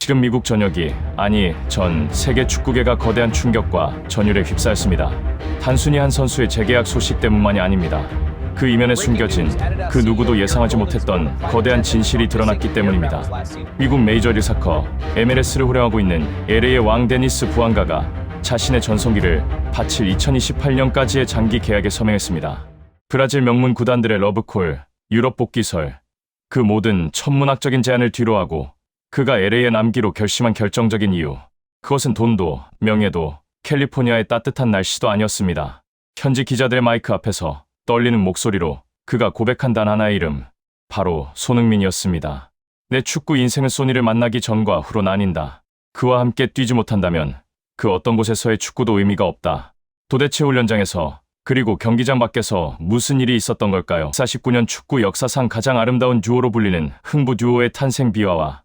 지금 미국 전역이, 아니 전 세계 축구계가 거대한 충격과 전율에 휩싸였습니다. 단순히 한 선수의 재계약 소식 때문만이 아닙니다. 그 이면에 숨겨진 그 누구도 예상하지 못했던 거대한 진실이 드러났기 때문입니다. 미국 메이저리그 사커 MLS를 활용하고 있는 LA의 왕 데니스 부앙가가 자신의 전성기를 바칠 2028년까지의 장기 계약에 서명했습니다. 브라질 명문 구단들의 러브콜, 유럽 복귀설, 그 모든 천문학적인 제안을 뒤로하고 그가 LA에 남기로 결심한 결정적인 이유, 그것은 돈도 명예도 캘리포니아의 따뜻한 날씨도 아니었습니다. 현지 기자들의 마이크 앞에서 떨리는 목소리로 그가 고백한 단 하나의 이름, 바로 손흥민이었습니다. 내 축구 인생은 소니를 만나기 전과 후로 나뉜다. 그와 함께 뛰지 못한다면 그 어떤 곳에서의 축구도 의미가 없다. 도대체 훈련장에서, 그리고 경기장 밖에서 무슨 일이 있었던 걸까요? 49년 축구 역사상 가장 아름다운 듀오로 불리는 흥부 듀오의 탄생 비화와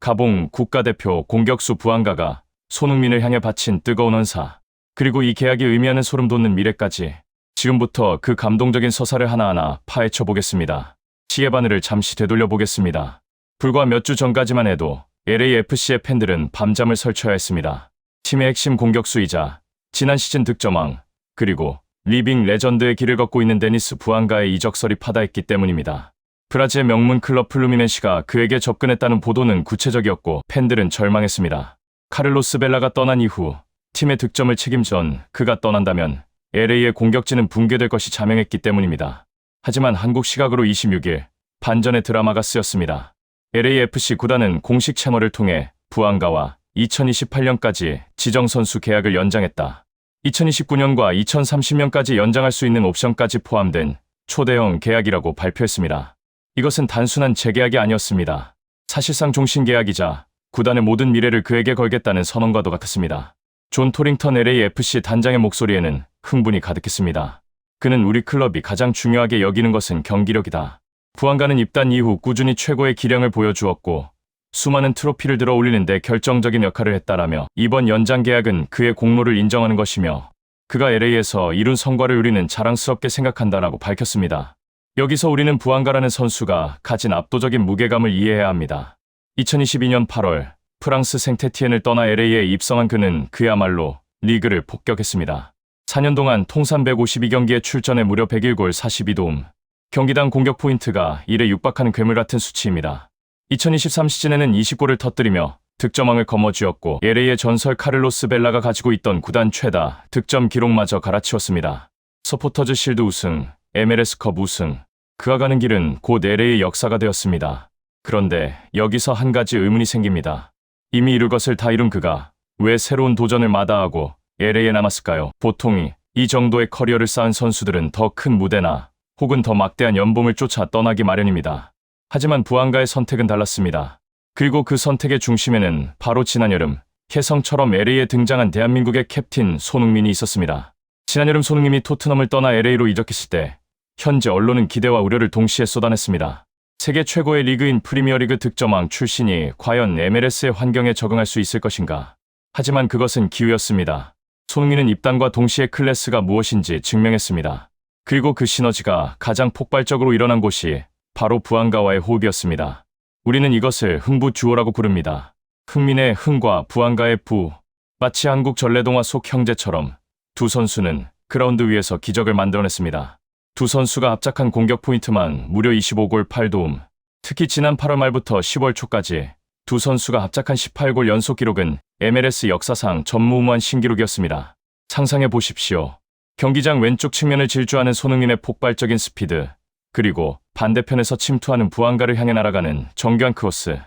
가봉 국가대표 공격수 부앙가가 손흥민을 향해 바친 뜨거운 헌사, 그리고 이 계약이 의미하는 소름 돋는 미래까지, 지금부터 그 감동적인 서사를 하나하나 파헤쳐 보겠습니다. 시의 바늘을 잠시 되돌려 보겠습니다. 불과 몇 주 전까지만 해도 LAFC의 팬들은 밤잠을 설쳐야 했습니다. 팀의 핵심 공격수이자 지난 시즌 득점왕, 그리고 리빙 레전드의 길을 걷고 있는 데니스 부앙가의 이적설이 파다했기 때문입니다. 브라질의 명문 클럽 플루미넨시가 그에게 접근했다는 보도는 구체적이었고 팬들은 절망했습니다. 카를로스 벨라가 떠난 이후 팀의 득점을 책임전 그가 떠난다면 LA의 공격진은 붕괴될 것이 자명했기 때문입니다. 하지만 한국 시각으로 26일 반전의 드라마가 쓰였습니다. LAFC 구단은 공식 채널을 통해 부앙가와 2028년까지 지정선수 계약을 연장했다. 2029년과 2030년까지 연장할 수 있는 옵션까지 포함된 초대형 계약이라고 발표했습니다. 이것은 단순한 재계약이 아니었습니다. 사실상 종신계약이자 구단의 모든 미래를 그에게 걸겠다는 선언과도 같았습니다. 존 토링턴 LAFC 단장의 목소리에는 흥분이 가득했습니다. 그는 우리 클럽이 가장 중요하게 여기는 것은 경기력이다. 부앙가는 입단 이후 꾸준히 최고의 기량을 보여주었고 수많은 트로피를 들어 올리는 데 결정적인 역할을 했다라며 이번 연장 계약은 그의 공로를 인정하는 것이며 그가 LA에서 이룬 성과를 우리는 자랑스럽게 생각한다라고 밝혔습니다. 여기서 우리는 부앙가라는 선수가 가진 압도적인 무게감을 이해해야 합니다. 2022년 8월 프랑스 생테티엔을 떠나 LA에 입성한 그는 그야말로 리그를 폭격했습니다. 4년 동안 통산 152경기에 출전해 무려 101골 42도움, 경기당 공격 포인트가 1에 육박하는 괴물 같은 수치입니다. 2023 시즌에는 20골을 터뜨리며 득점왕을 거머쥐었고 LA의 전설 카를로스 벨라가 가지고 있던 구단 최다 득점 기록마저 갈아치웠습니다. 서포터즈 실드 우승, MLS컵 우승, 그가 가는 길은 곧 LA의 역사가 되었습니다. 그런데 여기서 한 가지 의문이 생깁니다. 이미 이룰 것을 다 이룬 그가 왜 새로운 도전을 마다하고 LA에 남았을까요? 보통 이 정도의 커리어를 쌓은 선수들은 더 큰 무대나 혹은 더 막대한 연봉을 쫓아 떠나기 마련입니다. 하지만 부앙가의 선택은 달랐습니다. 그리고 그 선택의 중심에는 바로 지난 여름 혜성처럼 LA에 등장한 대한민국의 캡틴 손흥민이 있었습니다. 지난 여름 손흥민이 토트넘을 떠나 LA로 이적했을 때 현지 언론은 기대와 우려를 동시에 쏟아냈습니다. 세계 최고의 리그인 프리미어리그 득점왕 출신이 과연 MLS의 환경에 적응할 수 있을 것인가? 하지만 그것은 기우였습니다. 손흥민은 입단과 동시에 클래스가 무엇인지 증명했습니다. 그리고 그 시너지가 가장 폭발적으로 일어난 곳이 바로 부앙가와의 호흡이었습니다. 우리는 이것을 흥부 듀오라고 부릅니다. 흥민의 흥과 부앙가의 부, 마치 한국 전래동화 속 형제처럼 두 선수는 그라운드 위에서 기적을 만들어냈습니다. 두 선수가 합작한 공격 포인트만 무려 25골 8도움, 특히 지난 8월 말부터 10월 초까지 두 선수가 합작한 18골 연속 기록은 MLS 역사상 전무후무한 신기록이었습니다. 상상해 보십시오. 경기장 왼쪽 측면을 질주하는 손흥민의 폭발적인 스피드, 그리고 반대편에서 침투하는 부앙가를 향해 날아가는 정교한 크로스,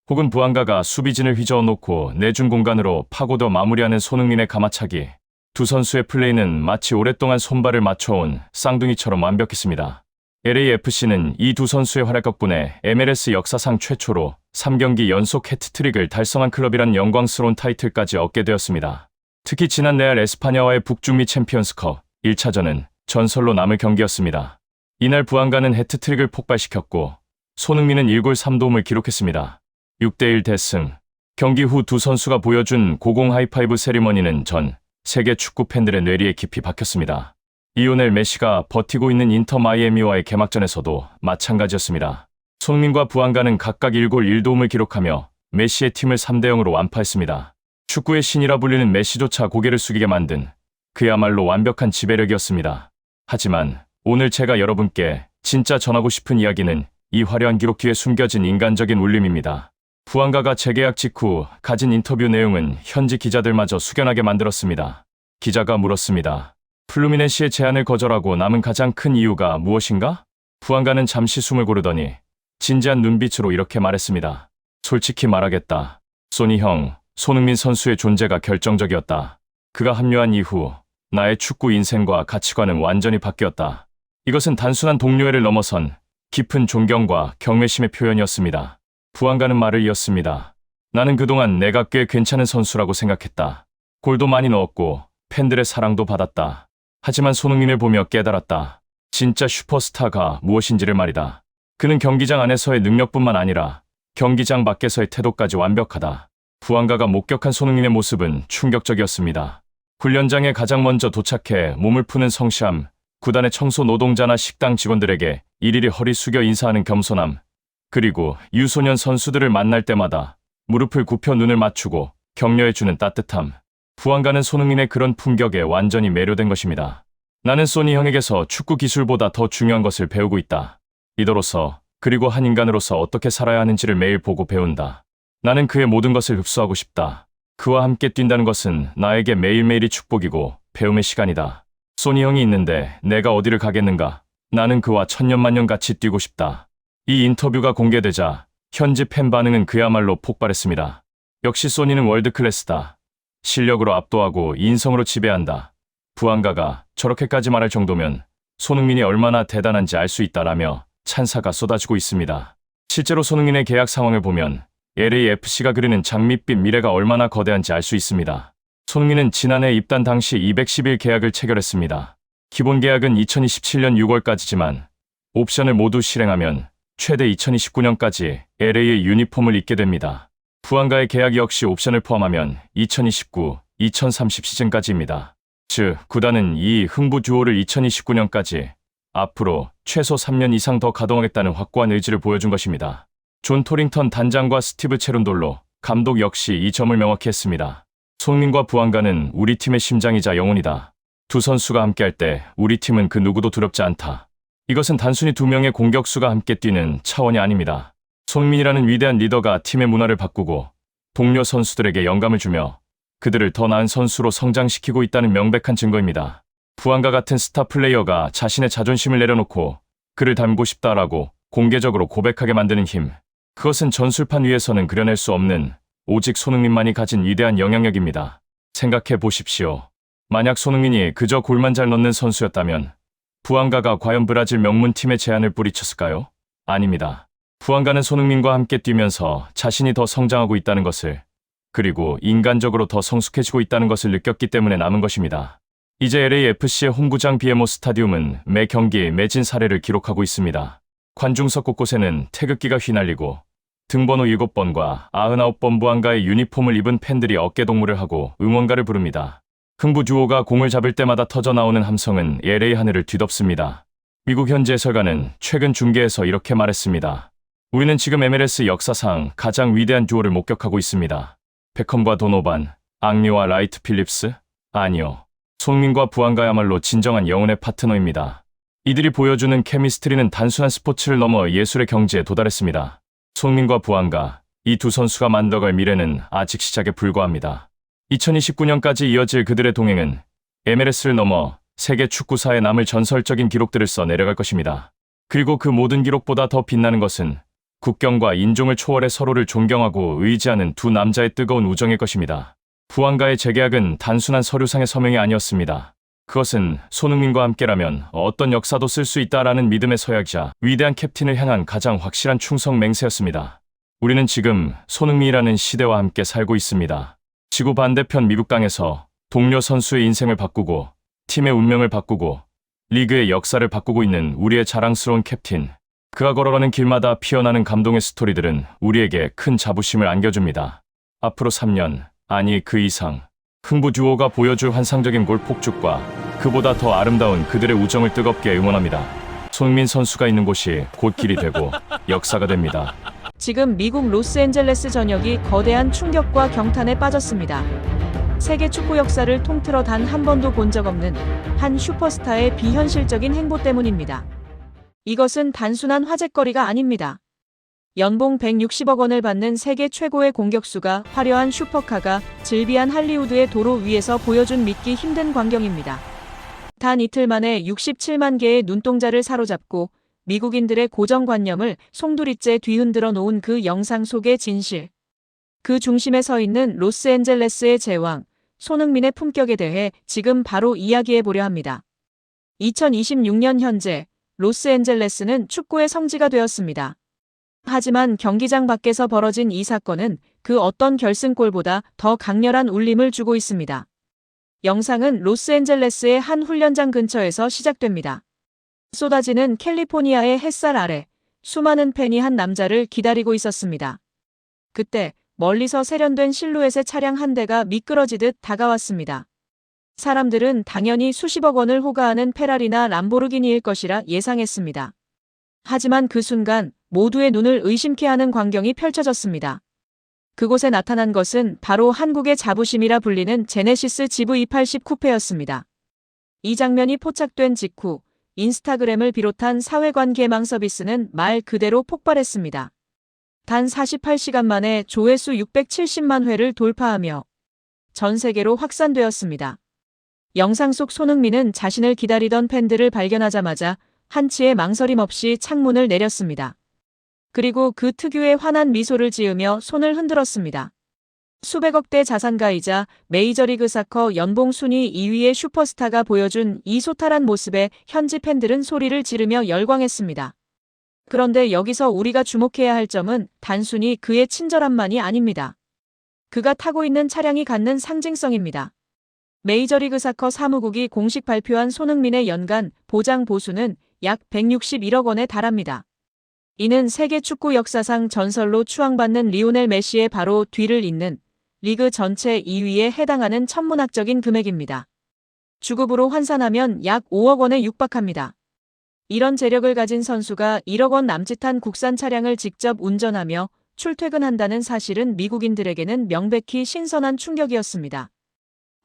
혹은 부앙가가 수비진을 휘저어 놓고 내준 공간으로 파고더 마무리하는 손흥민의 가마차기. 두 선수의 플레이는 마치 오랫동안 손발을 맞춰온 쌍둥이처럼 완벽했습니다. LAFC는 이 두 선수의 활약 덕분에 MLS 역사상 최초로 3경기 연속 해트트릭을 달성한 클럽이란 영광스러운 타이틀까지 얻게 되었습니다. 특히 지난 레알 에스파냐와의 북중미 챔피언스컵 1차전은 전설로 남을 경기였습니다. 이날 부앙가는 해트트릭을 폭발시켰고 손흥민은 1골 3도움을 기록했습니다. 6대1 대승. 경기 후 두 선수가 보여준 고공 하이파이브 세리머니는 전 세계 축구 팬들의 뇌리에 깊이 박혔습니다. 리오넬 메시가 버티고 있는 인터 마이애미와의 개막전에서도 마찬가지였습니다. 손흥민과 부앙가는 각각 1골 1도움을 기록하며 메시의 팀을 3대 0으로 완파했습니다. 축구의 신이라 불리는 메시조차 고개를 숙이게 만든 그야말로 완벽한 지배력이었습니다. 하지만 오늘 제가 여러분께 진짜 전하고 싶은 이야기는 이 화려한 기록 뒤에 숨겨진 인간적인 울림입니다. 부안가가 재계약 직후 가진 인터뷰 내용은 현지 기자들마저 숙연하게 만들었습니다. 기자가 물었습니다. 플루미넨시의 제안을 거절하고 남은 가장 큰 이유가 무엇인가? 부안가는 잠시 숨을 고르더니 진지한 눈빛으로 이렇게 말했습니다. 솔직히 말하겠다. 소니 형, 손흥민 선수의 존재가 결정적이었다. 그가 합류한 이후 나의 축구 인생과 가치관은 완전히 바뀌었다. 이것은 단순한 동료애를 넘어선 깊은 존경과 경외심의 표현이었습니다. 부안가는 말을 이었습니다. 나는 그동안 내가 꽤 괜찮은 선수라고 생각했다. 골도 많이 넣었고 팬들의 사랑도 받았다. 하지만 손흥민을 보며 깨달았다. 진짜 슈퍼스타가 무엇인지를 말이다. 그는 경기장 안에서의 능력뿐만 아니라 경기장 밖에서의 태도까지 완벽하다. 부안가가 목격한 손흥민의 모습은 충격적이었습니다. 훈련장에 가장 먼저 도착해 몸을 푸는 성실함, 구단의 청소 노동자나 식당 직원들에게 일일이 허리 숙여 인사하는 겸손함, 그리고 유소년 선수들을 만날 때마다 무릎을 굽혀 눈을 맞추고 격려해주는 따뜻함. 부안가는 손흥민의 그런 품격에 완전히 매료된 것입니다. 나는 소니 형에게서 축구 기술보다 더 중요한 것을 배우고 있다. 리더로서 그리고 한 인간으로서 어떻게 살아야 하는지를 매일 보고 배운다. 나는 그의 모든 것을 흡수하고 싶다. 그와 함께 뛴다는 것은 나에게 매일매일이 축복이고 배움의 시간이다. 소니 형이 있는데 내가 어디를 가겠는가? 나는 그와 천년만년 같이 뛰고 싶다. 이 인터뷰가 공개되자 현지 팬 반응은 그야말로 폭발했습니다. 역시 소니는 월드클래스다. 실력으로 압도하고 인성으로 지배한다. 부안가가 저렇게까지 말할 정도면 손흥민이 얼마나 대단한지 알 수 있다라며 찬사가 쏟아지고 있습니다. 실제로 손흥민의 계약 상황을 보면 LAFC가 그리는 장밋빛 미래가 얼마나 거대한지 알 수 있습니다. 손흥민은 지난해 입단 당시 210일 계약을 체결했습니다. 기본 계약은 2027년 6월까지지만 옵션을 모두 실행하면 최대 2029년까지 LA의 유니폼을 입게 됩니다. 부안가의 계약 역시 옵션을 포함하면 2029, 2030 시즌까지입니다. 즉, 구단은 이 흥부 듀오를 2029년까지 앞으로 최소 3년 이상 더 가동하겠다는 확고한 의지를 보여준 것입니다. 존 토링턴 단장과 스티브 체룬돌로 감독 역시 이 점을 명확히 했습니다. 손흥민과 부안가는 우리 팀의 심장이자 영혼이다. 두 선수가 함께할 때 우리 팀은 그 누구도 두렵지 않다. 이것은 단순히 두 명의 공격수가 함께 뛰는 차원이 아닙니다. 손흥민이라는 위대한 리더가 팀의 문화를 바꾸고 동료 선수들에게 영감을 주며 그들을 더 나은 선수로 성장시키고 있다는 명백한 증거입니다. 부안가 같은 스타 플레이어가 자신의 자존심을 내려놓고 그를 닮고 싶다라고 공개적으로 고백하게 만드는 힘. 그것은 전술판 위에서는 그려낼 수 없는 오직 손흥민만이 가진 위대한 영향력입니다. 생각해 보십시오. 만약 손흥민이 그저 골만 잘 넣는 선수였다면 부안가가 과연 브라질 명문팀의 제안을 뿌리쳤을까요? 아닙니다. 부안가는 손흥민과 함께 뛰면서 자신이 더 성장하고 있다는 것을, 그리고 인간적으로 더 성숙해지고 있다는 것을 느꼈기 때문에 남은 것입니다. 이제 LAFC의 홈구장 BMO 스타디움은 매 경기 매진 사례를 기록하고 있습니다. 관중석 곳곳에는 태극기가 휘날리고 등번호 7번과 99번 부안가의 유니폼을 입은 팬들이 어깨동무를 하고 응원가를 부릅니다. 흥부 듀오가 공을 잡을 때마다 터져나오는 함성은 LA 하늘을 뒤덮습니다. 미국 현지 해설가는 최근 중계에서 이렇게 말했습니다. 우리는 지금 MLS 역사상 가장 위대한 듀오를 목격하고 있습니다. 베컴과 도노반, 앙리와 라이트 필립스? 아니요. 손흥민과 부안가야말로 진정한 영혼의 파트너입니다. 이들이 보여주는 케미스트리는 단순한 스포츠를 넘어 예술의 경지에 도달했습니다. 손흥민과 부안가, 이 두 선수가 만들어갈 미래는 아직 시작에 불과합니다. 2029년까지 이어질 그들의 동행은 MLS를 넘어 세계 축구사에 남을 전설적인 기록들을 써 내려갈 것입니다. 그리고 그 모든 기록보다 더 빛나는 것은 국경과 인종을 초월해 서로를 존경하고 의지하는 두 남자의 뜨거운 우정일 것입니다. 부안가의 재계약은 단순한 서류상의 서명이 아니었습니다. 그것은 손흥민과 함께라면 어떤 역사도 쓸 수 있다라는 믿음의 서약이자 위대한 캡틴을 향한 가장 확실한 충성 맹세였습니다. 우리는 지금 손흥민이라는 시대와 함께 살고 있습니다. 지구 반대편 미국 땅에서 동료 선수의 인생을 바꾸고 팀의 운명을 바꾸고 리그의 역사를 바꾸고 있는 우리의 자랑스러운 캡틴. 그가 걸어가는 길마다 피어나는 감동의 스토리들은 우리에게 큰 자부심을 안겨줍니다. 앞으로 3년, 아니 그 이상, 흥부 듀오가 보여줄 환상적인 골 폭죽과 그보다 더 아름다운 그들의 우정을 뜨겁게 응원합니다. 손흥민 선수가 있는 곳이 곧 길이 되고 역사가 됩니다. 지금 미국 로스앤젤레스 전역이 거대한 충격과 경탄에 빠졌습니다. 세계 축구 역사를 통틀어 단 한 번도 본 적 없는 한 슈퍼스타의 비현실적인 행보 때문입니다. 이것은 단순한 화제거리가 아닙니다. 연봉 160억 원을 받는 세계 최고의 공격수가 화려한 슈퍼카가 즐비한 할리우드의 도로 위에서 보여준 믿기 힘든 광경입니다. 단 이틀 만에 67만 개의 눈동자를 사로잡고 미국인들의 고정관념을 송두리째 뒤흔들어 놓은 그 영상 속의 진실. 그 중심에 서 있는 로스앤젤레스의 제왕, 손흥민의 품격에 대해 지금 바로 이야기해 보려 합니다. 2026년 현재 로스앤젤레스는 축구의 성지가 되었습니다. 하지만 경기장 밖에서 벌어진 이 사건은 그 어떤 결승골보다 더 강렬한 울림을 주고 있습니다. 영상은 로스앤젤레스의 한 훈련장 근처에서 시작됩니다. 쏟아지는 캘리포니아의 햇살 아래 수많은 팬이 한 남자를 기다리고 있었습니다. 그때 멀리서 세련된 실루엣의 차량 한 대가 미끄러지듯 다가왔습니다. 사람들은 당연히 수십억 원을 호가하는 페라리나 람보르기니일 것이라 예상했습니다. 하지만 그 순간 모두의 눈을 의심케 하는 광경이 펼쳐졌습니다. 그곳에 나타난 것은 바로 한국의 자부심이라 불리는 제네시스 GV80 쿠페였습니다. 이 장면이 포착된 직후 인스타그램을 비롯한 사회관 개망 서비스는 말 그대로 폭발했습니다. 단 48시간 만에 조회수 670만 회를 돌파하며 전 세계로 확산되었습니다. 영상 속 손흥민은 자신을 기다리던 팬들을 발견하자마자 한치의 망설임 없이 창문을 내렸습니다. 그리고 그 특유의 환한 미소를 지으며 손을 흔들었습니다. 수백억대 자산가이자 메이저리그 사커 연봉 순위 2위의 슈퍼스타가 보여준 이 소탈한 모습에 현지 팬들은 소리를 지르며 열광했습니다. 그런데 여기서 우리가 주목해야 할 점은 단순히 그의 친절함만이 아닙니다. 그가 타고 있는 차량이 갖는 상징성입니다. 메이저리그 사커 사무국이 공식 발표한 손흥민의 연간 보장 보수는 약 161억 원에 달합니다. 이는 세계 축구 역사상 전설로 추앙받는 리오넬 메시의 바로 뒤를 잇는 리그 전체 2위에 해당하는 천문학적인 금액입니다. 주급으로 환산하면 약 5억 원에 육박합니다. 이런 재력을 가진 선수가 1억 원 남짓한 국산 차량을 직접 운전하며 출퇴근한다는 사실은 미국인들에게는 명백히 신선한 충격이었습니다.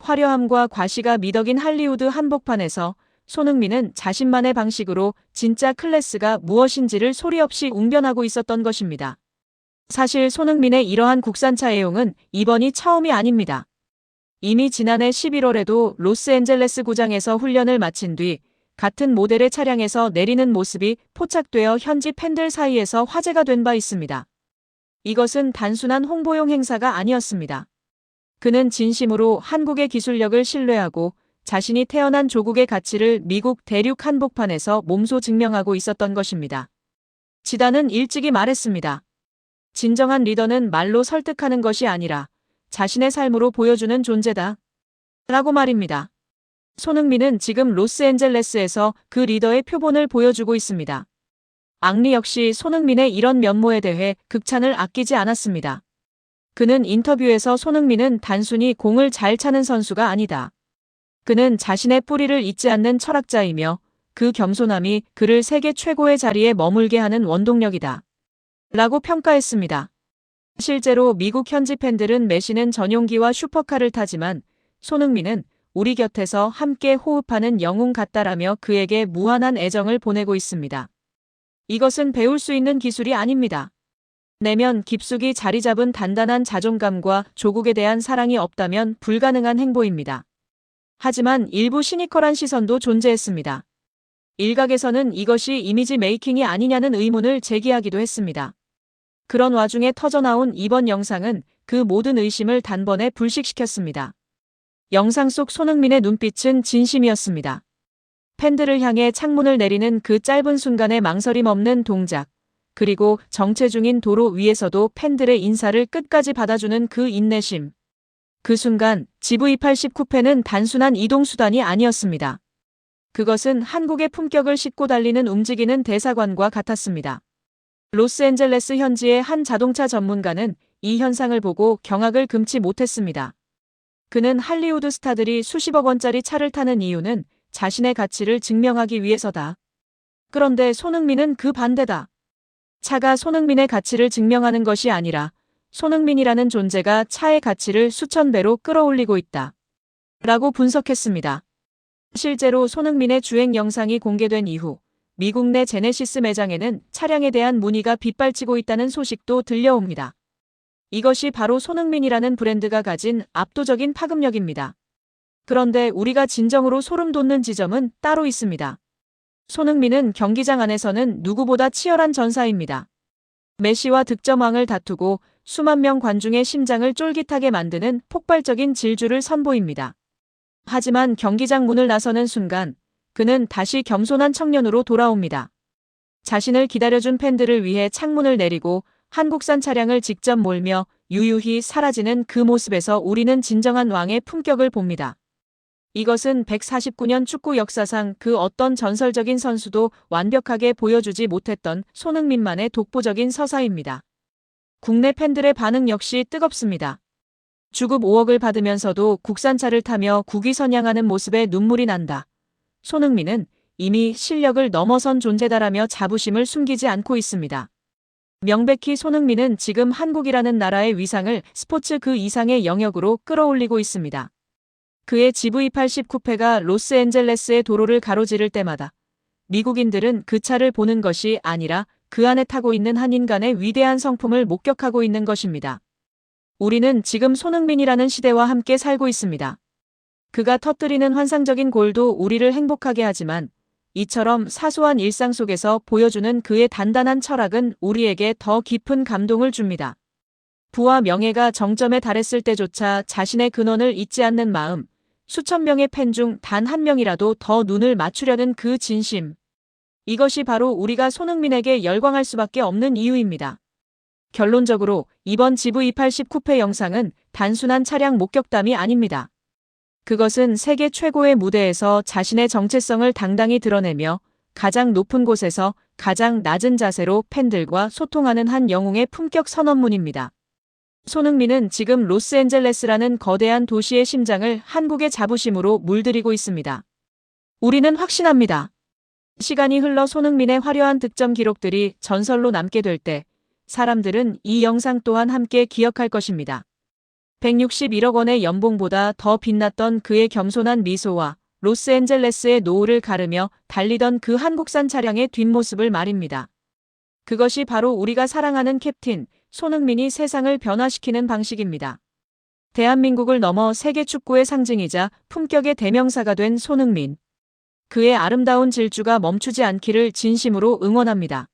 화려함과 과시가 미덕인 할리우드 한복판에서 손흥민은 자신만의 방식으로 진짜 클래스가 무엇인지를 소리 없이 웅변하고 있었던 것입니다. 사실 손흥민의 이러한 국산차 애용은 이번이 처음이 아닙니다. 이미 지난해 11월에도 로스앤젤레스 구장에서 훈련을 마친 뒤 같은 모델의 차량에서 내리는 모습이 포착되어 현지 팬들 사이에서 화제가 된 바 있습니다. 이것은 단순한 홍보용 행사가 아니었습니다. 그는 진심으로 한국의 기술력을 신뢰하고 자신이 태어난 조국의 가치를 미국 대륙 한복판에서 몸소 증명하고 있었던 것입니다. 지단은 일찍이 말했습니다. 진정한 리더는 말로 설득하는 것이 아니라 자신의 삶으로 보여주는 존재다. 라고 말입니다. 손흥민은 지금 로스앤젤레스에서 그 리더의 표본을 보여주고 있습니다. 앙리 역시 손흥민의 이런 면모에 대해 극찬을 아끼지 않았습니다. 그는 인터뷰에서 손흥민은 단순히 공을 잘 차는 선수가 아니다. 그는 자신의 뿌리를 잊지 않는 철학자이며 그 겸손함이 그를 세계 최고의 자리에 머물게 하는 원동력이다. 라고 평가했습니다. 실제로 미국 현지 팬들은 메시는 전용기와 슈퍼카를 타지만 손흥민은 우리 곁에서 함께 호흡하는 영웅 같다라며 그에게 무한한 애정을 보내고 있습니다. 이것은 배울 수 있는 기술이 아닙니다. 내면 깊숙이 자리 잡은 단단한 자존감과 조국에 대한 사랑이 없다면 불가능한 행보입니다. 하지만 일부 시니컬한 시선도 존재했습니다. 일각에서는 이것이 이미지 메이킹이 아니냐는 의문을 제기하기도 했습니다. 그런 와중에 터져나온 이번 영상은 그 모든 의심을 단번에 불식시켰습니다. 영상 속 손흥민의 눈빛은 진심이었습니다. 팬들을 향해 창문을 내리는 그 짧은 순간의 망설임 없는 동작, 그리고 정체 중인 도로 위에서도 팬들의 인사를 끝까지 받아주는 그 인내심. 그 순간 GV80 쿠페는 단순한 이동수단이 아니었습니다. 그것은 한국의 품격을 싣고 달리는 움직이는 대사관과 같았습니다. 로스앤젤레스 현지의 한 자동차 전문가는 이 현상을 보고 경악을 금치 못했습니다. 그는 할리우드 스타들이 수십억 원짜리 차를 타는 이유는 자신의 가치를 증명하기 위해서다. 그런데 손흥민은 그 반대다. 차가 손흥민의 가치를 증명하는 것이 아니라 손흥민이라는 존재가 차의 가치를 수천 배로 끌어올리고 있다. 라고 분석했습니다. 실제로 손흥민의 주행 영상이 공개된 이후 미국 내 제네시스 매장에는 차량에 대한 문의가 빗발치고 있다는 소식도 들려옵니다. 이것이 바로 손흥민이라는 브랜드가 가진 압도적인 파급력입니다. 그런데 우리가 진정으로 소름 돋는 지점은 따로 있습니다. 손흥민은 경기장 안에서는 누구보다 치열한 전사입니다. 메시와 득점왕을 다투고 수만 명 관중의 심장을 쫄깃하게 만드는 폭발적인 질주를 선보입니다. 하지만 경기장 문을 나서는 순간 그는 다시 겸손한 청년으로 돌아옵니다. 자신을 기다려준 팬들을 위해 창문을 내리고 한국산 차량을 직접 몰며 유유히 사라지는 그 모습에서 우리는 진정한 왕의 품격을 봅니다. 이것은 149년 축구 역사상 그 어떤 전설적인 선수도 완벽하게 보여주지 못했던 손흥민만의 독보적인 서사입니다. 국내 팬들의 반응 역시 뜨겁습니다. 주급 5억을 받으면서도 국산차를 타며 국위선양하는 모습에 눈물이 난다. 손흥민은 이미 실력을 넘어선 존재다라며 자부심을 숨기지 않고 있습니다. 명백히 손흥민은 지금 한국이라는 나라의 위상을 스포츠 그 이상의 영역으로 끌어올리고 있습니다. 그의 GV80 쿠페가 로스앤젤레스의 도로를 가로지를 때마다 미국인들은 그 차를 보는 것이 아니라 그 안에 타고 있는 한 인간의 위대한 성품을 목격하고 있는 것입니다. 우리는 지금 손흥민이라는 시대와 함께 살고 있습니다. 그가 터뜨리는 환상적인 골도 우리를 행복하게 하지만 이처럼 사소한 일상 속에서 보여주는 그의 단단한 철학은 우리에게 더 깊은 감동을 줍니다. 부와 명예가 정점에 달했을 때조차 자신의 근원을 잊지 않는 마음, 수천 명의 팬 중 단 한 명이라도 더 눈을 맞추려는 그 진심. 이것이 바로 우리가 손흥민에게 열광할 수밖에 없는 이유입니다. 결론적으로 이번 GV80 쿠페 영상은 단순한 차량 목격담이 아닙니다. 그것은 세계 최고의 무대에서 자신의 정체성을 당당히 드러내며 가장 높은 곳에서 가장 낮은 자세로 팬들과 소통하는 한 영웅의 품격 선언문입니다. 손흥민은 지금 로스앤젤레스라는 거대한 도시의 심장을 한국의 자부심으로 물들이고 있습니다. 우리는 확신합니다. 시간이 흘러 손흥민의 화려한 득점 기록들이 전설로 남게 될 때 사람들은 이 영상 또한 함께 기억할 것입니다. 161억 원의 연봉보다 더 빛났던 그의 겸손한 미소와 로스앤젤레스의 노을을 가르며 달리던 그 한국산 차량의 뒷모습을 말입니다. 그것이 바로 우리가 사랑하는 캡틴 손흥민이 세상을 변화시키는 방식입니다. 대한민국을 넘어 세계 축구의 상징이자 품격의 대명사가 된 손흥민. 그의 아름다운 질주가 멈추지 않기를 진심으로 응원합니다.